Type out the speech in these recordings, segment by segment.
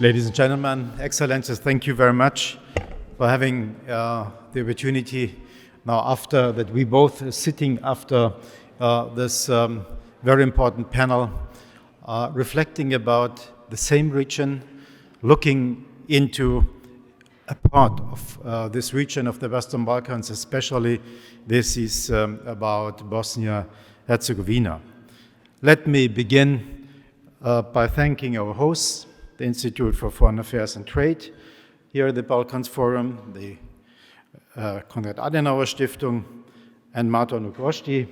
Ladies and gentlemen, Excellencies, thank you very much for having the opportunity now after that we both are sitting after this very important panel reflecting about the same region, looking into a part of this region of the Western Balkans, especially this is about Bosnia and Herzegovina. Let me begin by thanking our hosts, the Institute for Foreign Affairs and Trade, here at the Balkans Forum, the Konrad Adenauer Stiftung, and Márton Ugrósdy.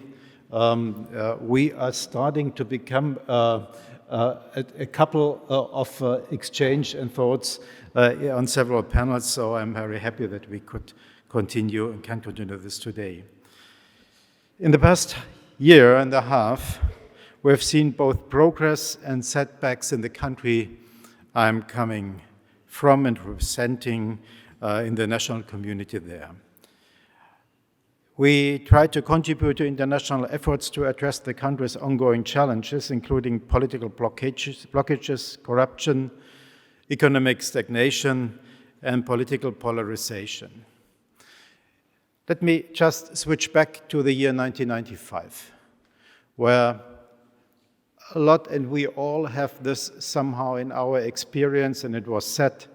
We are starting to become a couple of exchange and thoughts on several panels, so I'm very happy that we could continue and can continue this today. In the past year and a half, we have seen both progress and setbacks in the country I'm coming from and representing in the national community there. We try to contribute to international efforts to address the country's ongoing challenges, including political blockages, corruption, economic stagnation, and political polarization. Let me just switch back to the year 1995, where a lot, and we all have this somehow in our experience, and it was said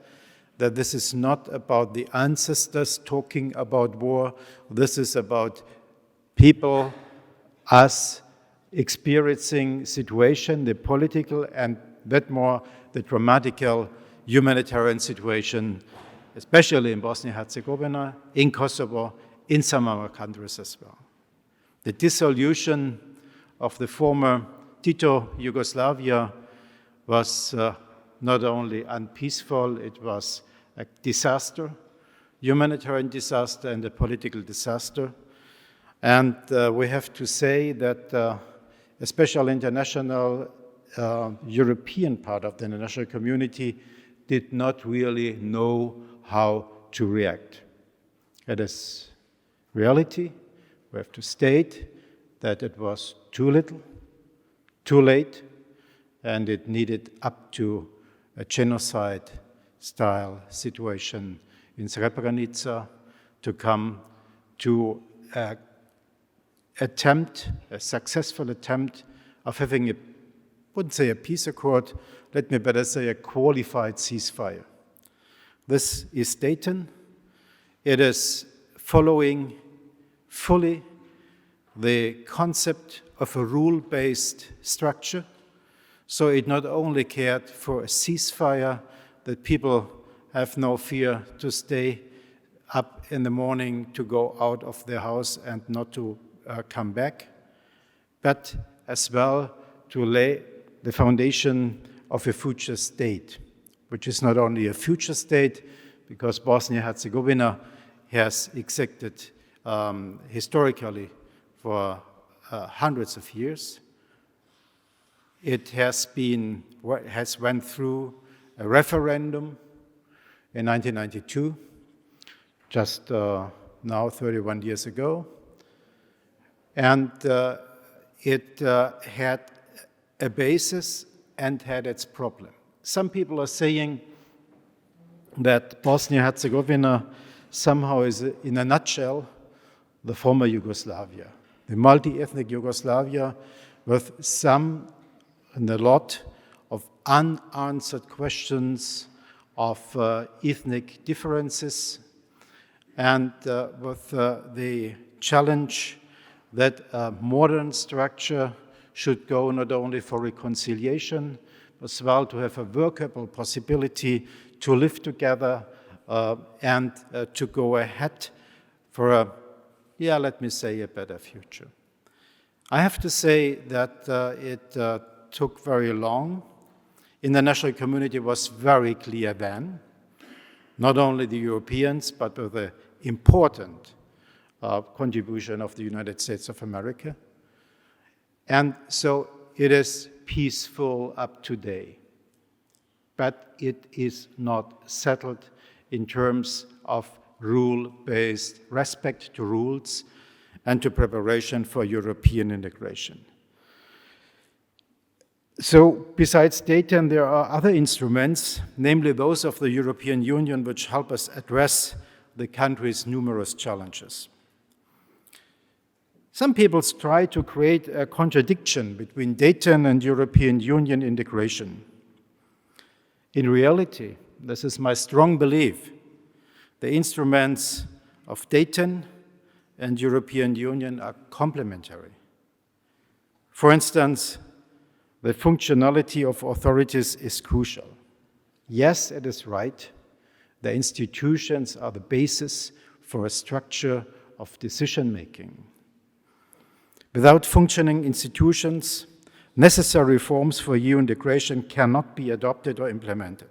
that this is not about the ancestors talking about war, this is about people, us, experiencing situation, the political and that more the dramatical humanitarian situation, especially in Bosnia and Herzegovina, in Kosovo, in some other countries as well. The dissolution of the former Tito Yugoslavia was not only unpeaceful, it was a disaster, humanitarian disaster and a political disaster. And we have to say that especially international European part of the international community did not really know how to react. It is reality. We have to state that it was too little, too late, and it needed up to a genocide-style situation in Srebrenica to come to a successful attempt of having wouldn't say a peace accord, let me better say a qualified ceasefire. This is Dayton. It is following fully the concept of a rule-based structure. So it not only cared for a ceasefire, that people have no fear to stay up in the morning, to go out of their house and not to come back, but as well to lay the foundation of a future state, which is not only a future state, because Bosnia and Herzegovina has existed historically for hundreds of years. It has went through a referendum in 1992, just now 31 years ago, and it had a basis and had its problem. Some people are saying that Bosnia and Herzegovina somehow is, in a nutshell, the former Yugoslavia, the multi-ethnic Yugoslavia with some and a lot of unanswered questions of ethnic differences, and with the challenge that a modern structure should go not only for reconciliation, but as well to have a workable possibility to live together and to go ahead for a, let me say, a better future. I have to say that it took very long. International community was very clear then, not only the Europeans, but with the important contribution of the United States of America. And so it is peaceful up to date, but it is not settled in terms of rule-based respect to rules and to preparation for European integration. So besides Dayton, there are other instruments, namely those of the European Union, which help us address the country's numerous challenges. Some people try to create a contradiction between Dayton and European Union integration. In reality, this is my strong belief, the instruments of Dayton and European Union are complementary. For instance, the functionality of authorities is crucial. Yes, it is right. The institutions are the basis for a structure of decision-making. Without functioning institutions, necessary reforms for EU integration cannot be adopted or implemented.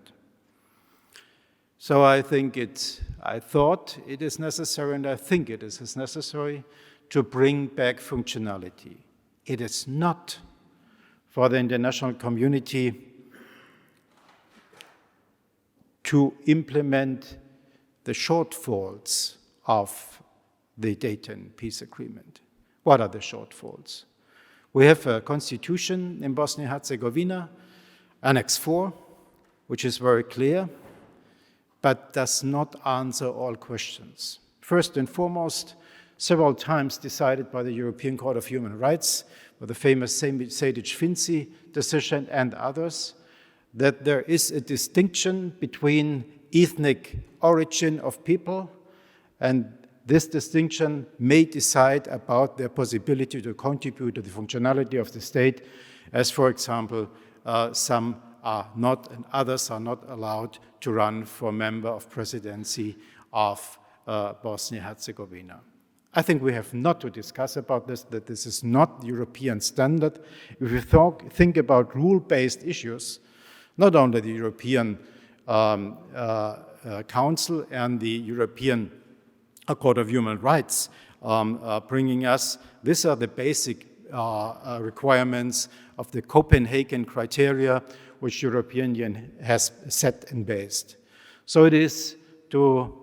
So I thought it is necessary, and I think it is necessary to bring back functionality. It is not for the international community to implement the shortfalls of the Dayton peace agreement. What are the shortfalls? We have a constitution in Bosnia and Herzegovina, Annex 4, which is very clear, but does not answer all questions. First and foremost, several times decided by the European Court of Human Rights, with the famous Sejdic-Finci decision and others, that there is a distinction between ethnic origin of people, and this distinction may decide about their possibility to contribute to the functionality of the state, as, for example, some are not and others are not allowed to run for member of presidency of Bosnia and Herzegovina. I think we have not to discuss about this, that this is not European standard. If we think about rule-based issues, not only the European Council and the European Court of Human Rights bringing us, these are the basic requirements of the Copenhagen criteria, which European Union has set and based. So it is to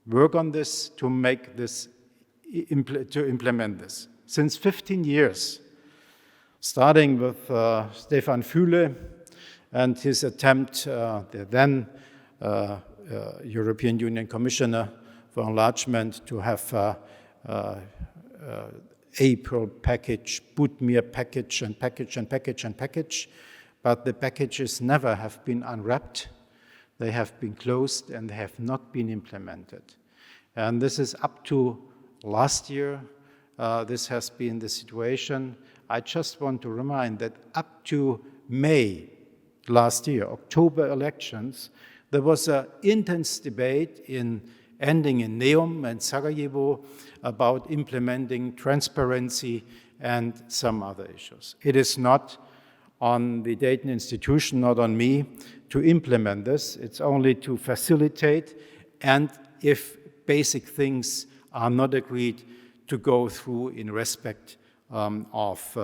work on this, to make this, to implement this. Since 15 years, starting with Stefan Füle and his attempt, the then European Union Commissioner for Enlargement, to have April package, Budmir package, and package, and package, and package. But the packages never have been unwrapped. They have been closed and they have not been implemented. And this is up to last year. This has been the situation. I just want to remind that up to May last year, October elections, there was an intense debate ending in Neum and Sarajevo about implementing transparency and some other issues. It is not on the Dayton institution, not on me, to implement this. It's only to facilitate, and if basic things are not agreed, to go through in respect of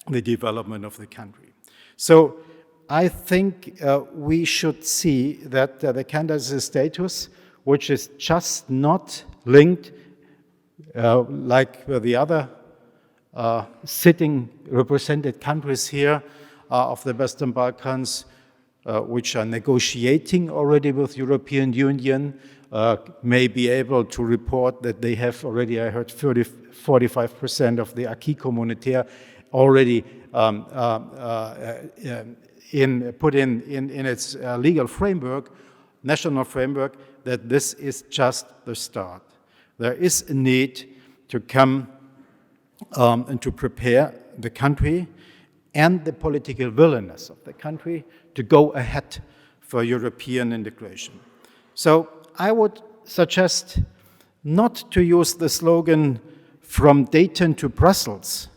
the development of the country. So I think we should see that the candidate status, which is just not linked like the other sitting represented countries here of the Western Balkans, which are negotiating already with European Union, may be able to report that they have already, I heard, 45% of the acquis communautaire already put in its legal framework, national framework, that this is just the start. There is a need to come and to prepare the country and the political willingness of the country to go ahead for European integration. So I would suggest not to use the slogan "from Dayton to Brussels,"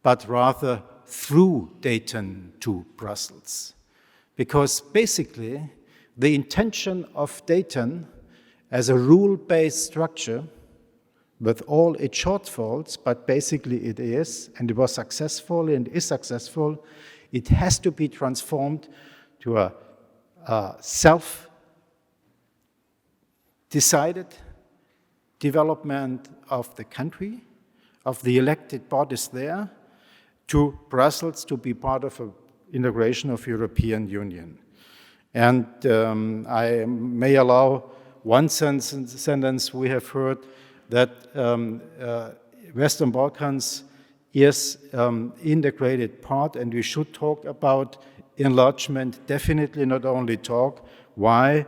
but rather "through Dayton to Brussels." Because basically, the intention of Dayton as a rule-based structure, with all its shortfalls, but basically it is, and it was successful and is successful, it has to be transformed to a self-decided development of the country, of the elected bodies there, to Brussels to be part of an integration of European Union. And I may allow one sentence. We have heard that Western Balkans is integrated part, and we should talk about enlargement, definitely not only talk. Why?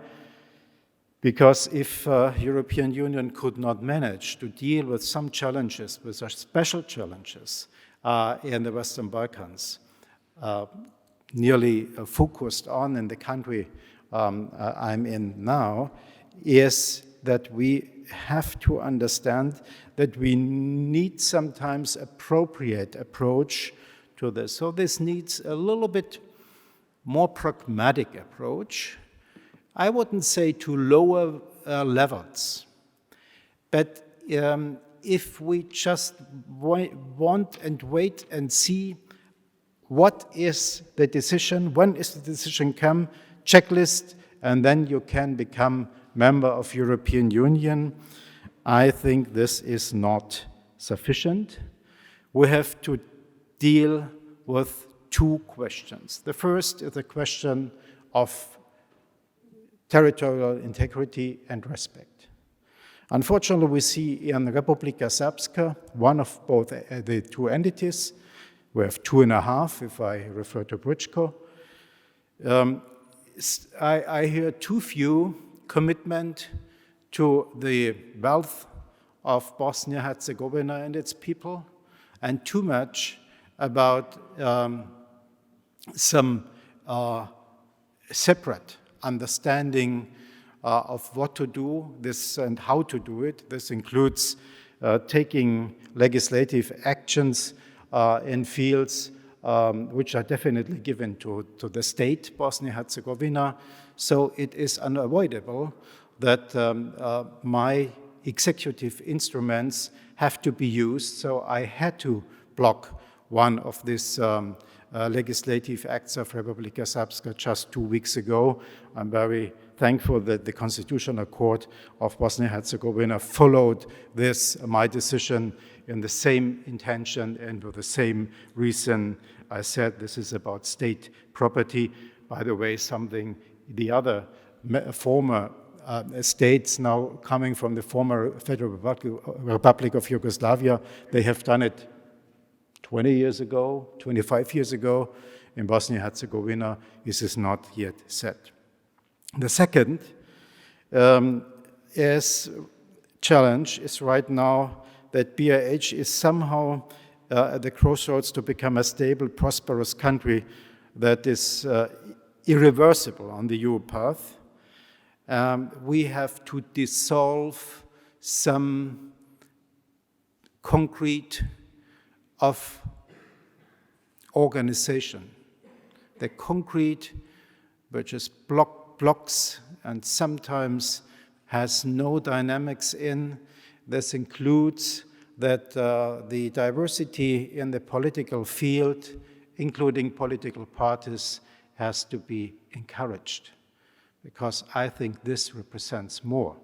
Because if European Union could not manage to deal with some challenges, with special challenges in the Western Balkans, nearly focused on in the country I'm in now, is that we have to understand that we need sometimes appropriate approach to this. So this needs a little bit more pragmatic approach. I wouldn't say to lower levels, but if we just want and wait and see what is the decision, when is the decision come, checklist, and then you can become member of European Union, I think this is not sufficient. We have to deal with two questions. The first is the question of territorial integrity and respect. Unfortunately, we see in Republika Srpska, one of both the two entities, we have 2.5 if I refer to Brčko, I hear too few commitment to the wealth of Bosnia and Herzegovina and its people, and too much about some separate understanding of what to do this and how to do it. This includes taking legislative actions in fields which are definitely given to the state, Bosnia and Herzegovina. So it is unavoidable that my executive instruments have to be used. So I had to block one of these legislative acts of Republika Srpska just 2 weeks ago. I'm very thankful that the Constitutional Court of Bosnia and Herzegovina followed this, my decision, in the same intention and with the same reason. I said this is about state property. By the way, something the other former states now coming from the former Federal Republic of Yugoslavia, they have done it 20 years ago, 25 years ago. In Bosnia and Herzegovina, this is not yet set. The second challenge is right now that BiH is somehow at the crossroads to become a stable, prosperous country that is irreversible on the EU path. We have to dissolve some concrete of organization. The concrete, which is blocks and sometimes has no dynamics in. This includes that the diversity in the political field, including political parties, has to be encouraged, because I think this represents more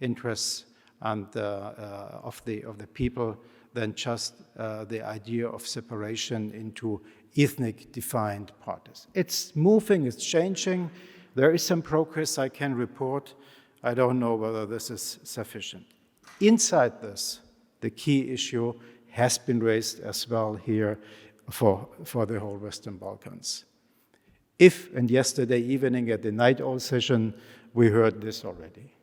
interests and of the people than just the idea of separation into ethnic defined parties. It's moving, it's changing. There is some progress I can report. I don't know whether this is sufficient. Inside this, the key issue has been raised as well here for the whole Western Balkans. And yesterday evening at the night owl session, we heard this already.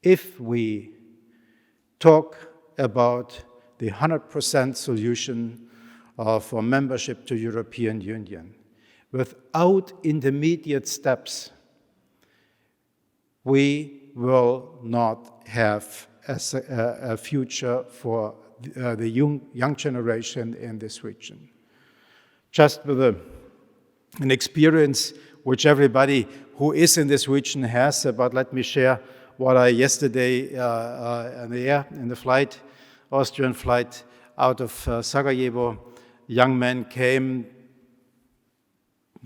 If we talk about the 100% solution for membership to European Union, without intermediate steps, we will not have a future for the young generation in this region. Just with an experience which everybody who is in this region has, but let me share what I yesterday in the flight, Austrian flight out of Sarajevo, young men came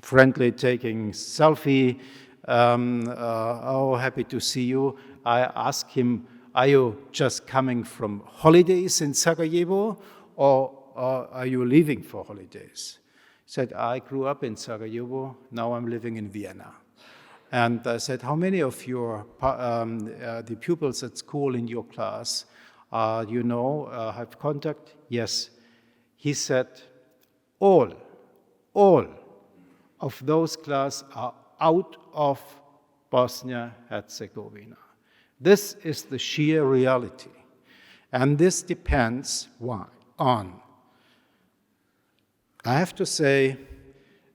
friendly, taking selfie. Happy to see you. I asked him, are you just coming from holidays in Sarajevo, or are you leaving for holidays? He said, I grew up in Sarajevo, now I'm living in Vienna. And I said, how many of your the pupils at school in your class, have contact? Yes. He said, all of those class are out of Bosnia-Herzegovina. This is the sheer reality. And this depends on, I have to say,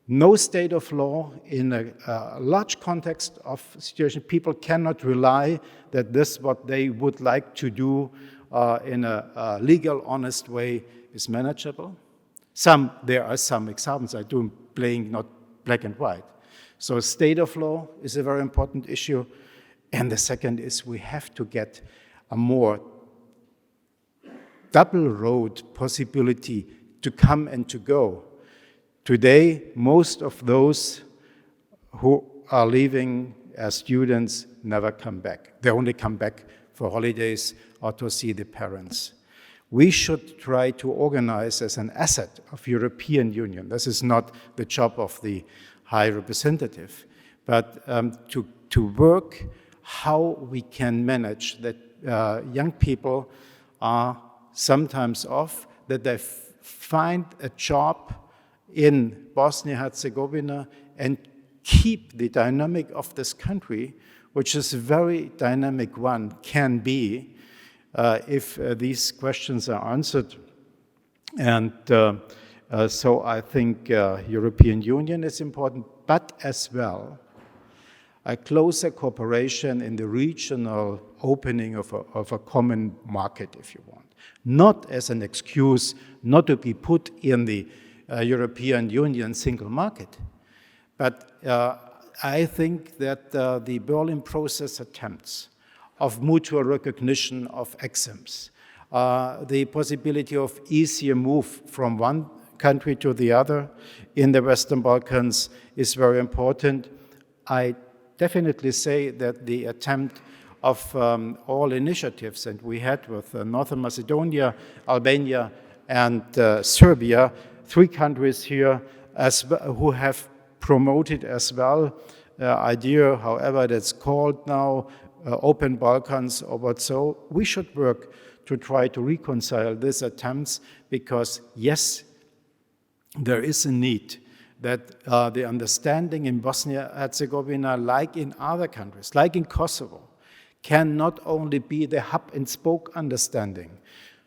no state of law in a large context of situation. People cannot rely that this, what they would like to do in a legal, honest way, is manageable. There are some examples. I do playing not black and white. So state of law is a very important issue. And the second is we have to get a more double road possibility to come and to go. Today, most of those who are leaving as students never come back. They only come back for holidays or to see the parents. We should try to organize as an asset of European Union. This is not the job of the High Representative, but to work how we can manage that young people are sometimes off, that they find a job in Bosnia-Herzegovina and keep the dynamic of this country, which is a very dynamic one, can be, if these questions are answered. And so I think European Union is important, but as well, a closer cooperation in the regional opening of a common market, if you want. Not as an excuse not to be put in the European Union single market. But I think that the Berlin process attempts of mutual recognition of exams, the possibility of easier move from one country to the other in the Western Balkans is very important. I definitely say that the attempt of all initiatives, and we had with Northern Macedonia, Albania, and Serbia, 3 countries here who have promoted as well idea, however that's called now, Open Balkans or what so. We should work to try to reconcile these attempts because, yes, there is a need that the understanding in Bosnia-Herzegovina, like in other countries, like in Kosovo, can not only be the hub-and-spoke understanding.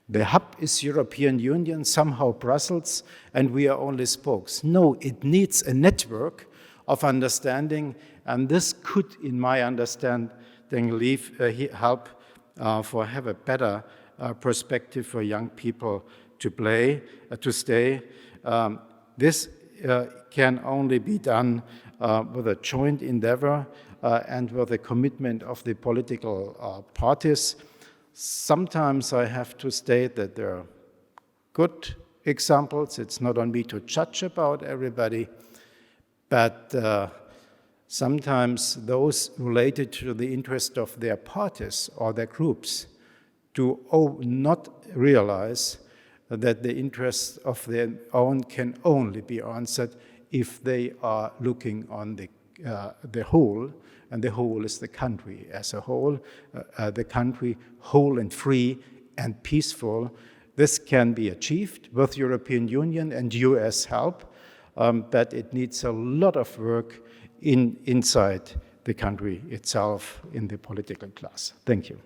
The hub is European Union, somehow Brussels, and we are only spokes. No, it needs a network of understanding, and this could, in my understanding, help have a better perspective for young people to stay. This can only be done with a joint endeavor and with the commitment of the political parties. Sometimes I have to state that there are good examples. It's not on me to judge about everybody, but sometimes those related to the interest of their parties or their groups do not realize that the interests of their own can only be answered if they are looking on the whole, and the whole is the country as a whole, the country whole and free and peaceful. This can be achieved with European Union and US help, but it needs a lot of work inside the country itself in the political class. Thank you.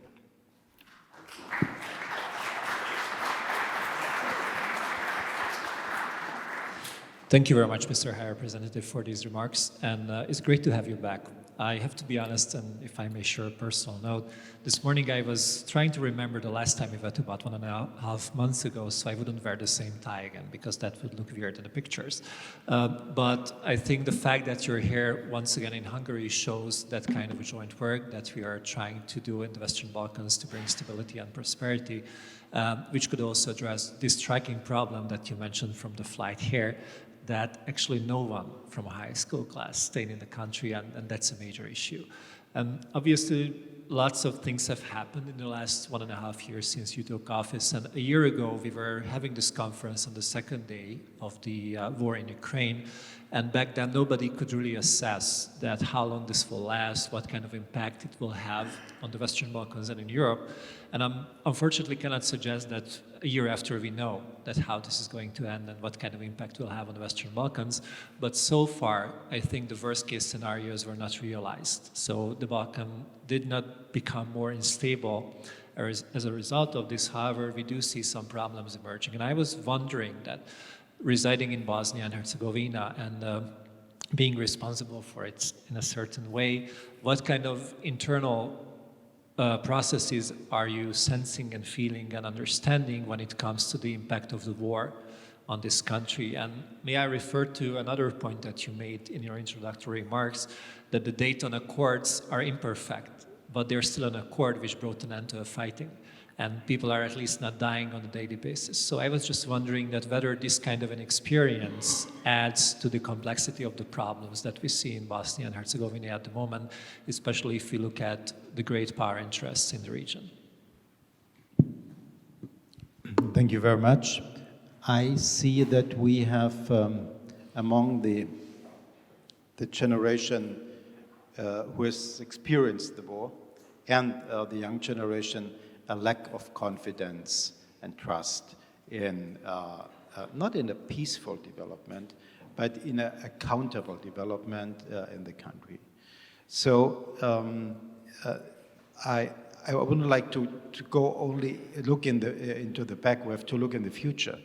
Thank you very much, Mr. High Representative, for these remarks, and it's great to have you back. I have to be honest, and if I may share a personal note, this morning I was trying to remember the last time we met about 1.5 months ago, so I wouldn't wear the same tie again, because that would look weird in the pictures. But I think the fact that you're here once again in Hungary shows that kind of a joint work that we are trying to do in the Western Balkans to bring stability and prosperity, which could also address this striking problem that you mentioned from the flight here, that actually no one from a high school class stayed in the country, and that's a major issue. And obviously, lots of things have happened in the last 1.5 years since you took office. And a year ago, we were having this conference on the second day of the war in Ukraine. And back then, nobody could really assess that how long this will last, what kind of impact it will have on the Western Balkans and in Europe. And I unfortunately cannot suggest that a year after we know that how this is going to end and what kind of impact it will have on the Western Balkans. But so far, I think the worst case scenarios were not realized. So the Balkan did not become more unstable as a result of this. However, we do see some problems emerging. And I was wondering that residing in Bosnia and Herzegovina and being responsible for it in a certain way, what kind of internal processes are you sensing and feeling and understanding when it comes to the impact of the war on this country? And may I refer to another point that you made in your introductory remarks, that the Dayton Accords are imperfect, but they're still an accord which brought an end to fighting. And people are at least not dying on a daily basis. So I was just wondering that whether this kind of an experience adds to the complexity of the problems that we see in Bosnia and Herzegovina at the moment, especially if we look at the great power interests in the region. Thank you very much. I see that we have among the generation who has experienced the war and the young generation a lack of confidence and trust in, not in a peaceful development, but in an accountable development in the country. So I wouldn't like to go only look into the back, we have to look in the future.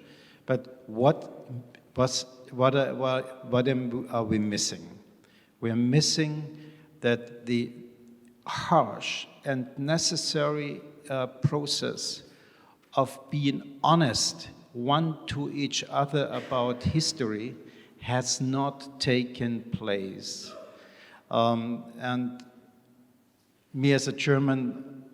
But what are we missing? We are missing that the harsh and necessary process of being honest one to each other about history has not taken place. And me as a German,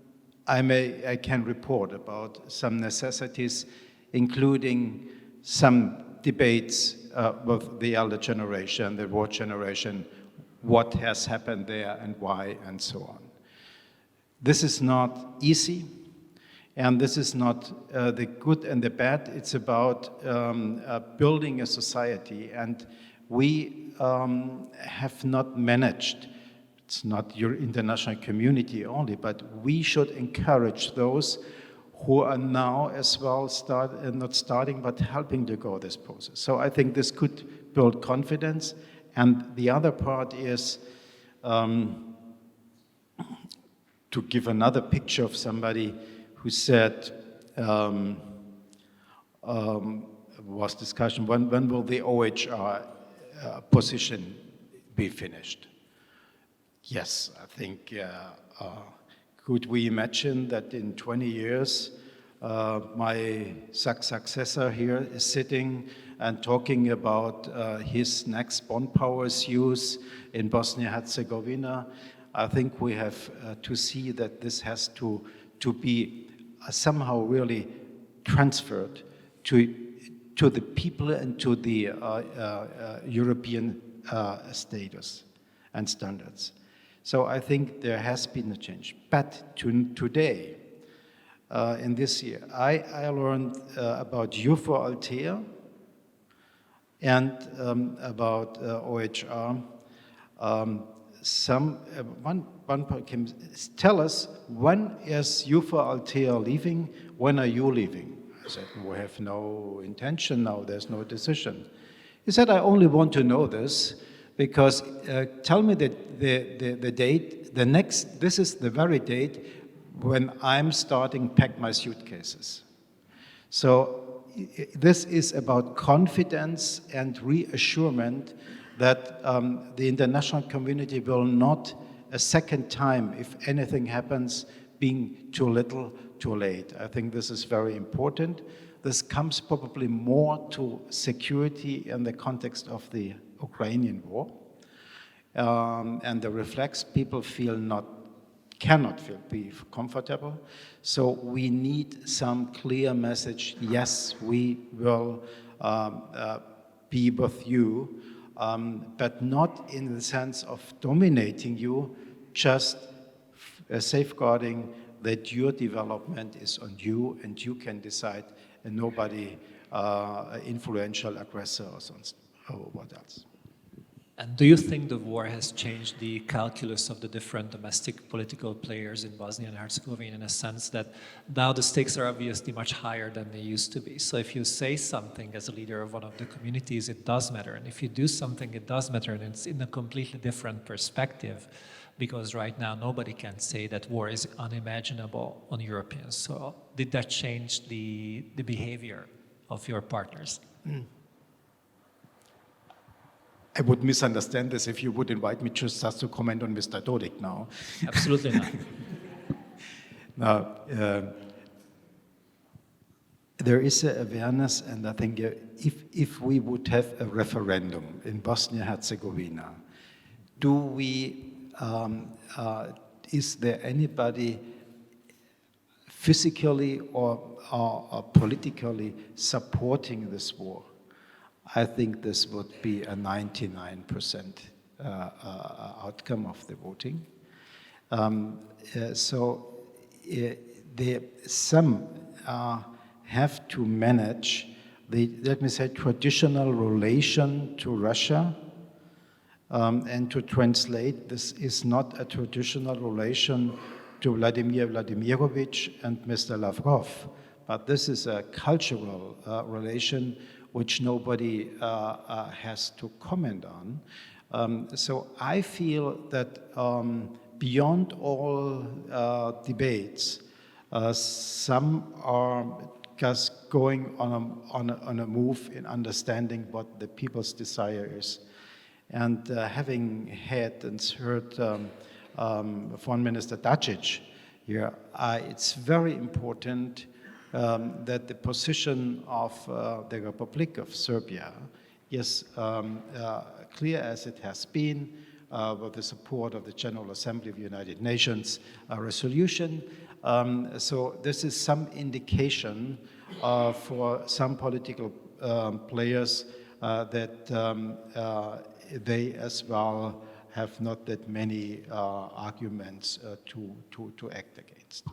I can report about some necessities, including some debates with the elder generation, the war generation, what has happened there and why and so on. This is not easy, and this is not the good and the bad. It's about building a society, and we have not managed. It's not your international community only, but we should encourage those who are now as well not starting, but helping to go this process. So I think this could build confidence, and the other part is to give another picture of somebody who said, was discussion, when will the OHR position be finished? Yes, I think, could we imagine that in 20 years, my successor here is sitting and talking about his next bond powers use in Bosnia-Herzegovina? I think we have to see that this has to be somehow really transferred to the people and to the European status and standards. So I think there has been a change. But today, in this year, I learned about EUFOR Althea and about OHR. One point came, tell us, when is EUFOR Althea leaving? When are you leaving? I said, we have no intention now, there's no decision. He said, I only want to know this because tell me the date, this is the very date when I'm starting pack my suitcases. So this is about confidence and reassurance that the international community will not a second time, if anything happens, being too little, too late. I think this is very important. This comes probably more to security in the context of the Ukrainian war. And the reflex, people cannot be comfortable. So we need some clear message, yes, we will be with you, but not in the sense of dominating you, just safeguarding that your development is on you and you can decide, and nobody influential aggressor or what else. And do you think the war has changed the calculus of the different domestic political players in Bosnia and Herzegovina in a sense that now the stakes are obviously much higher than they used to be? So if you say something as a leader of one of the communities, it does matter. And if you do something, it does matter. And it's in a completely different perspective, because right now nobody can say that war is unimaginable on European soil. Did that change the behavior of your partners? I would misunderstand this if you would invite me just to comment on Mr. Dodik now. Absolutely not. Now, there is an awareness, and I think if we would have a referendum in Bosnia and Herzegovina, is there anybody physically or politically supporting this war? I think this would be a 99% outcome of the voting. Some have to manage the, let me say, traditional relation to Russia, and to translate, this is not a traditional relation to Vladimir Vladimirovich and Mr. Lavrov, but this is a cultural relation which nobody has to comment on. So I feel that beyond all debates, some are just going on a move in understanding what the people's desire is. And having had and heard Foreign Minister Dačić here, it's very important that the position of the Republic of Serbia is clear as it has been with the support of the General Assembly of the United Nations resolution. So this is some indication for some political players that they as well have not that many arguments to act against.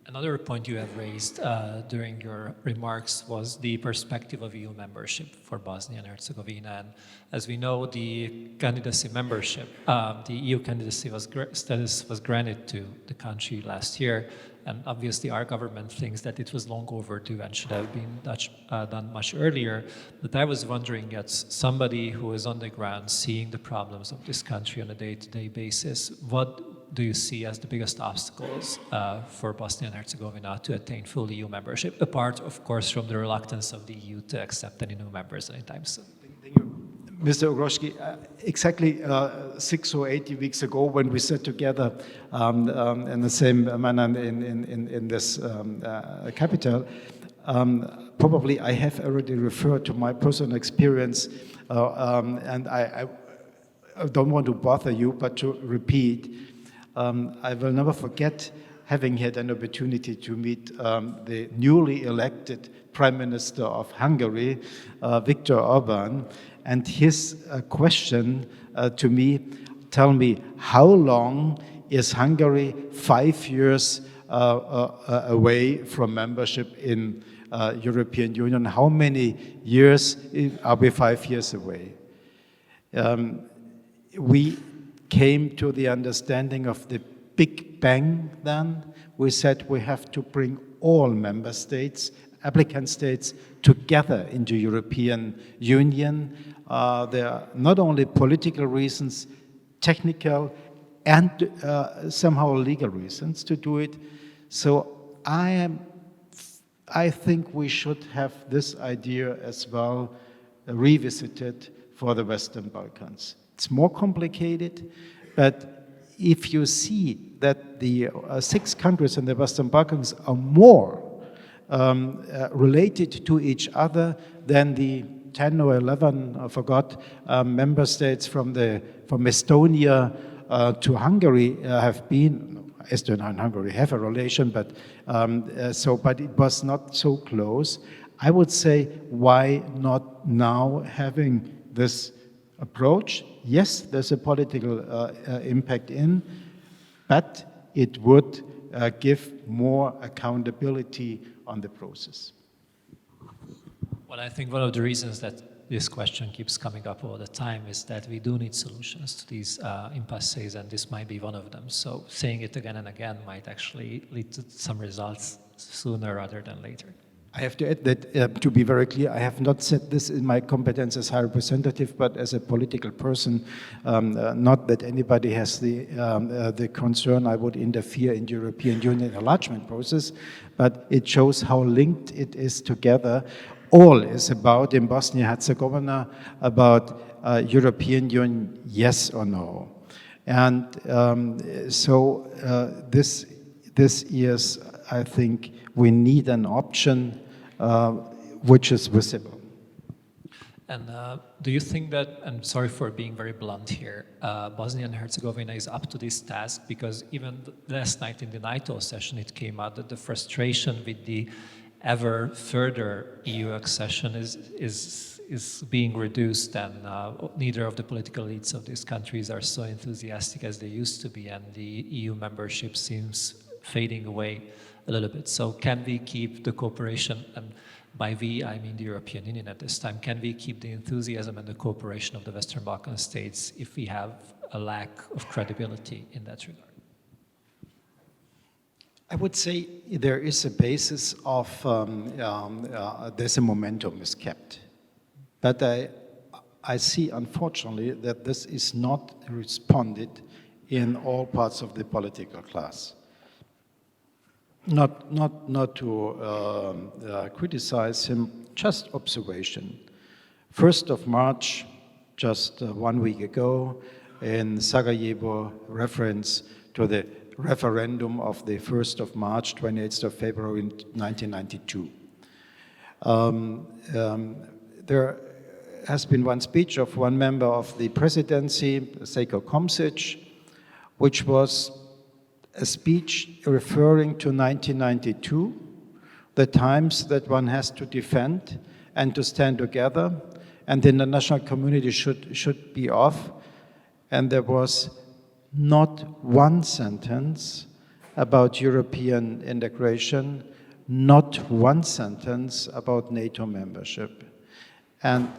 Another point you have raised during your remarks was the perspective of EU membership for Bosnia and Herzegovina. And as we know, the candidacy membership, the EU candidacy status was granted to the country last year. And obviously our government thinks that it was long overdue and should have been done much earlier. But I was wondering, as somebody who is on the ground seeing the problems of this country on a day-to-day basis, what do you see as the biggest obstacles for Bosnia and Herzegovina to attain full EU membership, apart, of course, from the reluctance of the EU to accept any new members anytime soon? Thank you. Mr. Ugrósdy, exactly 6 or 8 weeks ago, when we sat together in the same manner in this capital, probably I have already referred to my personal experience, and I don't want to bother you, but to repeat, I will never forget having had an opportunity to meet the newly elected Prime Minister of Hungary, Viktor Orbán, and his question to me, tell me, how long is Hungary 5 years away from membership in European Union? How many years are we 5 years away? We came to the understanding of the Big Bang then. We said we have to bring all member states, applicant states, together into European Union. There are not only political reasons, technical and somehow legal reasons to do it. So I think we should have this idea as well revisited for the Western Balkans. It's more complicated, but if you see that the 6 countries in the Western Balkans are more related to each other than the 10 or 11, I forgot, member states from Estonia to Hungary have been. Estonia and Hungary have a relation, but but it was not so close. I would say, why not now having this approach? Yes, there's a political impact but it would give more accountability on the process. Well, I think one of the reasons that this question keeps coming up all the time is that we do need solutions to these impasses, and this might be one of them. So saying it again and again might actually lead to some results sooner rather than later. I have to add that, to be very clear, I have not said this in my competence as High Representative, but as a political person, not that anybody has the concern I would interfere in the European Union enlargement process, but it shows how linked it is together. All is about, in Bosnia and Herzegovina, about European Union, yes or no. And this is, I think, we need an option which is visible. And do you think that, and sorry for being very blunt here, Bosnia and Herzegovina is up to this task? Because even last night in the NATO session, it came out that the frustration with the ever further EU accession is being reduced, and neither of the political elites of these countries are so enthusiastic as they used to be, and the EU membership seems fading away a little bit. So can we keep the cooperation, and by we I mean the European Union at this time, can we keep the enthusiasm and the cooperation of the Western Balkan states if we have a lack of credibility in that regard? I would say there is a basis of, there's a momentum is kept. But I see, unfortunately, that this is not responded in all parts of the political class. Not to criticize him, just observation. 1st of March, just 1 week ago, in Sarajevo, reference to the referendum of the 1st of March, 28th of February 1992. There has been one speech of one member of the presidency, Sejko Komšić, which was a speech referring to 1992, the times that one has to defend and to stand together, and the international community should be off. And there was not one sentence about European integration, not one sentence about NATO membership. And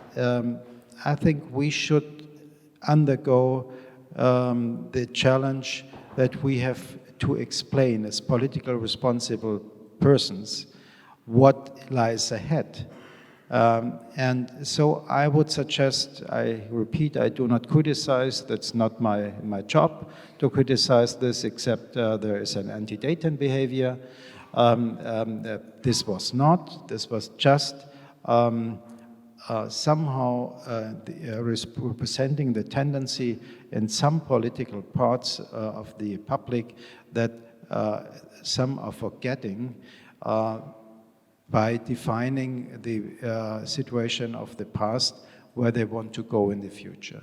I think we should undergo the challenge that we have to explain as political responsible persons what lies ahead. And so I would suggest, I repeat, I do not criticize, that's not my job to criticize this, except there is an anti-Dayton behavior. This was just somehow representing the tendency in some political parts of the public that some are forgetting by defining the situation of the past where they want to go in the future.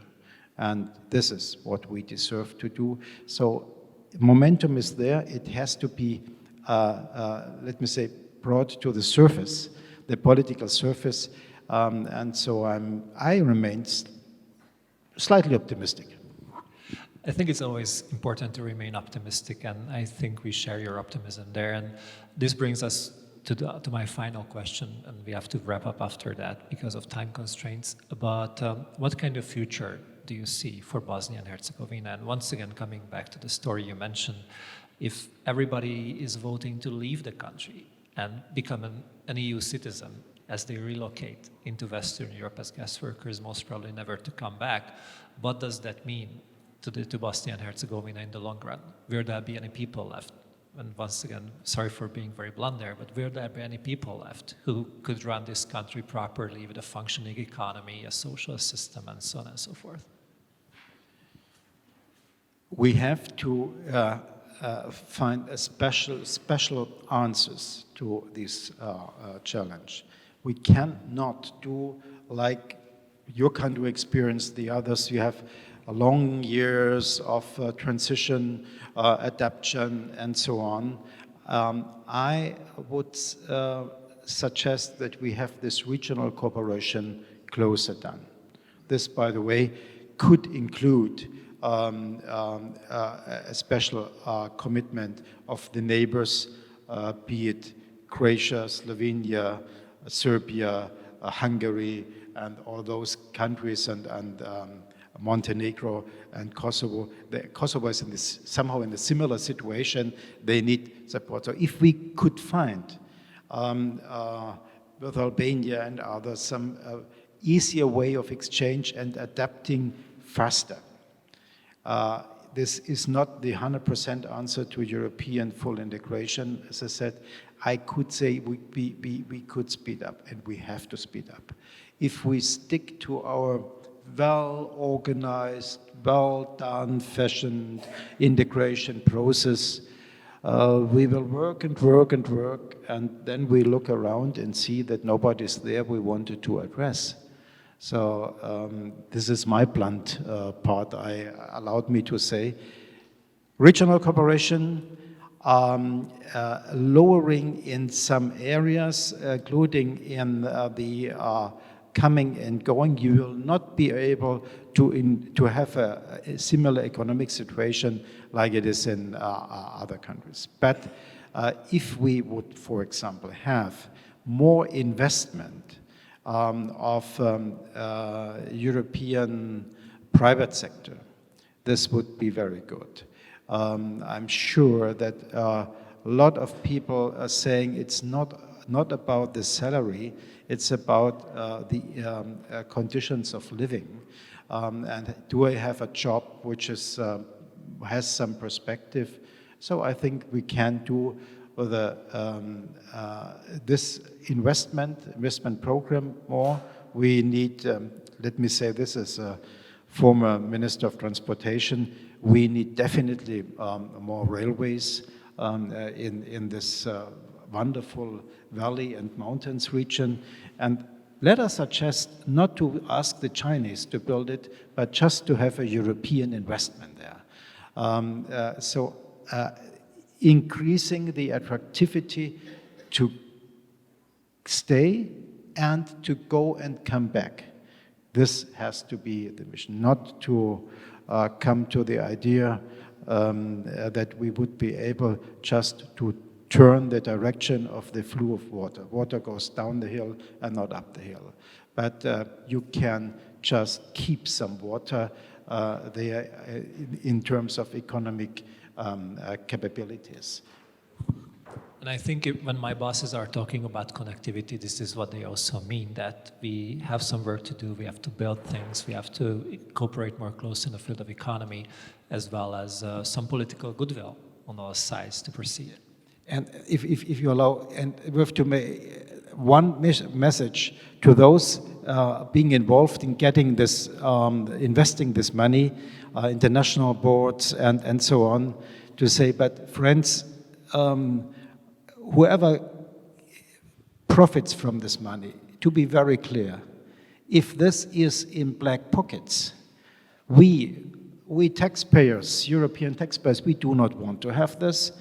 And this is what we deserve to do. So momentum is there. It has to be, let me say, brought to the surface, the political surface. And so I remain slightly optimistic. I think it's always important to remain optimistic, and I think we share your optimism there. And this brings us to my final question, and we have to wrap up after that because of time constraints. But what kind of future do you see for Bosnia and Herzegovina? And once again, coming back to the story you mentioned, if everybody is voting to leave the country and become an EU citizen as they relocate into Western Europe as guest workers, most probably never to come back, what does that mean to Bosnia and Herzegovina in the long run? Will there be any people left? And once again, sorry for being very blunt there, but will there be any people left who could run this country properly with a functioning economy, a social system, and so on and so forth? We have to find a special answers to this challenge. We cannot do like your country experienced, the others. You have long years of transition, adaptation, and so on. I would suggest that we have this regional cooperation closer done. This, by the way, could include a special commitment of the neighbors, be it Croatia, Slovenia, Serbia, Hungary, and all those countries, and Montenegro and Kosovo. Kosovo is somehow in a similar situation. They need support. So if we could find with Albania and others some easier way of exchange and adapting faster. This is not the 100% answer to European full integration. As I said, I could say we could speed up, and we have to speed up. If we stick to our well-organized, well-done, fashioned integration process, we will work and work and work, and then we look around and see that nobody's there we wanted to address. So this is my blunt part I allowed me to say. Regional cooperation, lowering in some areas, including in the coming and going, you will not be able to have a similar economic situation like it is in other countries. But if we would, for example, have more investment of European private sector, this would be very good. I'm sure that a lot of people are saying it's not about the salary, it's about the conditions of living. And do I have a job which is, has some perspective? So I think we can do this investment program more. We need, let me say this as a former Minister of Transportation, we need definitely more railways in this wonderful valley and mountains region. And let us suggest not to ask the Chinese to build it, but just to have a European investment there. Increasing the attractivity to stay and to go and come back. This has to be the mission, not to come to the idea that we would be able just to turn the direction of the flow of water. Water goes down the hill and not up the hill. But you can just keep some water there in terms of economic capabilities. And I think when my bosses are talking about connectivity, this is what they also mean, that we have some work to do, we have to build things, we have to cooperate more closely in the field of economy, as well as some political goodwill on all sides to proceed. And if you allow, and we have to make one message to those being involved in getting this, investing this money, international boards and so on, to say, but friends, whoever profits from this money, to be very clear, if this is in black pockets, we taxpayers, European taxpayers, we do not want to have this.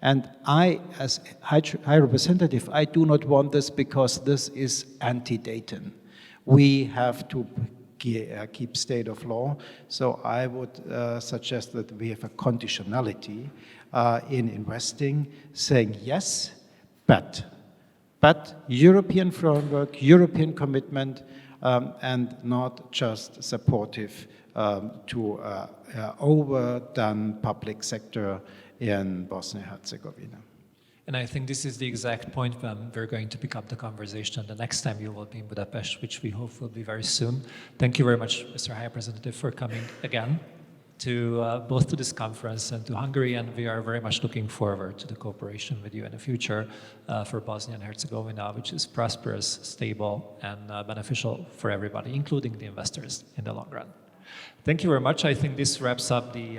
And I, as High Representative, I do not want this because this is anti-Dayton. We have to keep state of law. So I would suggest that we have a conditionality in investing, saying yes, but European framework, European commitment, and not just supportive to overdone public sector in Bosnia and Herzegovina. And I think this is the exact point when we're going to pick up the conversation the next time you will be in Budapest, which we hope will be very soon. Thank you very much, Mr. High Representative, for coming again to both to this conference and to Hungary, and we are very much looking forward to the cooperation with you in the future for Bosnia and Herzegovina, which is prosperous, stable, and beneficial for everybody, including the investors in the long run. Thank you very much. I think this wraps up the